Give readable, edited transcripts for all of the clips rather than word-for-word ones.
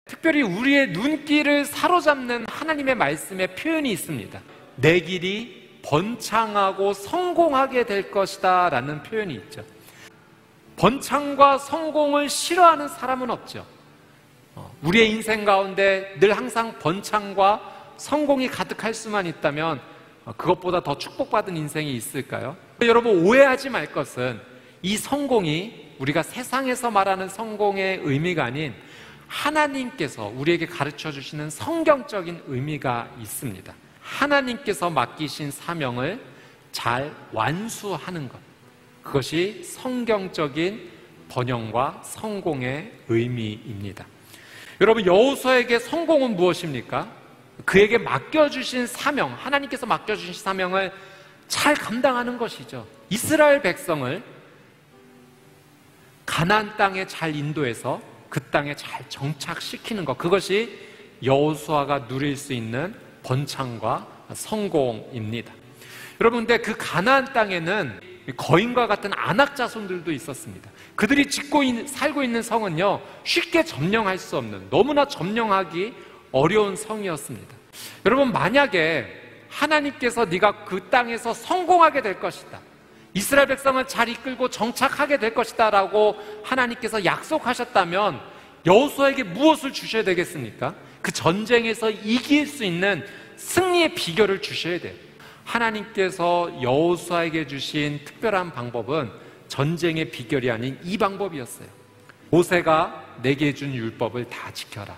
특별히 우리의 눈길을 사로잡는 하나님의 말씀의 표현이 있습니다. 내 길이 번창하고 성공하게 될 것이다 라는 표현이 있죠. 번창과 성공을 싫어하는 사람은 없죠. 우리의 인생 가운데 늘 항상 번창과 성공이 가득할 수만 있다면 그것보다 더 축복받은 인생이 있을까요? 여러분, 오해하지 말 것은 이 성공이 우리가 세상에서 말하는 성공의 의미가 아닌 하나님께서 우리에게 가르쳐 주시는 성경적인 의미가 있습니다. 하나님께서 맡기신 사명을 잘 완수하는 것, 그것이 성경적인 번영과 성공의 의미입니다. 여러분, 여호수아에게 성공은 무엇입니까? 그에게 맡겨주신 사명, 하나님께서 맡겨주신 사명을 잘 감당하는 것이죠. 이스라엘 백성을 가나안 땅에 잘 인도해서 그 땅에 잘 정착시키는 것, 그것이 여호수아가 누릴 수 있는 번창과 성공입니다. 여러분, 근데 그 가나안 땅에는 거인과 같은 안악 자손들도 있었습니다. 그들이 살고 있는 성은요, 쉽게 점령할 수 없는, 너무나 점령하기 어려운 성이었습니다. 여러분, 만약에 하나님께서 네가 그 땅에서 성공하게 될 것이다, 이스라엘 백성을 잘 이끌고 정착하게 될 것이다 라고 하나님께서 약속하셨다면 여호수아에게 무엇을 주셔야 되겠습니까? 그 전쟁에서 이길 수 있는 승리의 비결을 주셔야 돼요. 하나님께서 여호수아에게 주신 특별한 방법은 전쟁의 비결이 아닌 이 방법이었어요. 모세가 내게 준 율법을 다 지켜라.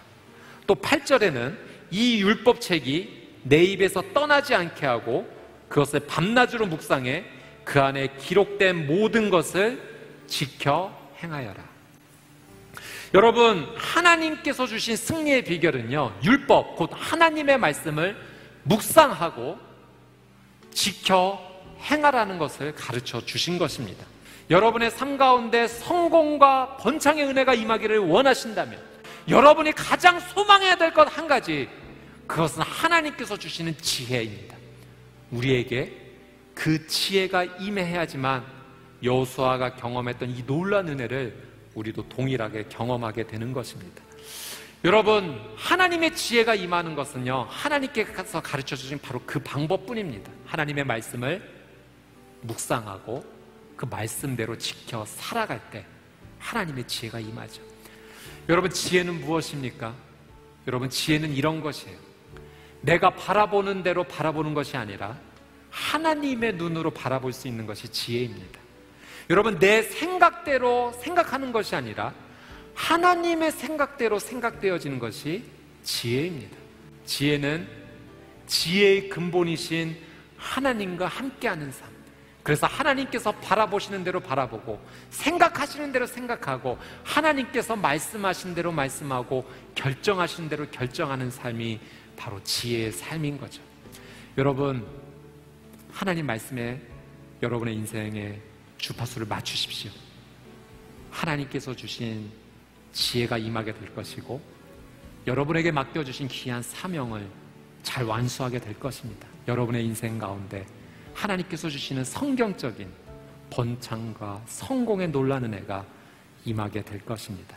또 8절에는 이 율법책이 내 입에서 떠나지 않게 하고 그것을 밤낮으로 묵상해 그 안에 기록된 모든 것을 지켜 행하여라. 여러분, 하나님께서 주신 승리의 비결은요, 율법, 곧 하나님의 말씀을 묵상하고 지켜 행하라는 것을 가르쳐 주신 것입니다. 여러분의 삶 가운데 성공과 번창의 은혜가 임하기를 원하신다면 여러분이 가장 소망해야 될 것 한 가지, 그것은 하나님께서 주시는 지혜입니다. 우리에게 그 지혜가 임해야지만 여호수아가 경험했던 이 놀라운 은혜를 우리도 동일하게 경험하게 되는 것입니다. 여러분, 하나님의 지혜가 임하는 것은요, 하나님께서 가르쳐 주신 바로 그 방법뿐입니다. 하나님의 말씀을 묵상하고 그 말씀대로 지켜 살아갈 때 하나님의 지혜가 임하죠. 여러분, 지혜는 무엇입니까? 여러분, 지혜는 이런 것이에요. 내가 바라보는 대로 바라보는 것이 아니라 하나님의 눈으로 바라볼 수 있는 것이 지혜입니다. 여러분, 내 생각대로 생각하는 것이 아니라 하나님의 생각대로 생각되어지는 것이 지혜입니다. 지혜는 지혜의 근본이신 하나님과 함께하는 삶. 그래서 하나님께서 바라보시는 대로 바라보고 생각하시는 대로 생각하고 하나님께서 말씀하신 대로 말씀하고 결정하시는 대로 결정하는 삶이 바로 지혜의 삶인 거죠. 여러분, 하나님 말씀에 여러분의 인생에 주파수를 맞추십시오. 하나님께서 주신 지혜가 임하게 될 것이고 여러분에게 맡겨주신 귀한 사명을 잘 완수하게 될 것입니다. 여러분의 인생 가운데 하나님께서 주시는 성경적인 번창과 성공의 놀라운 은혜가 임하게 될 것입니다.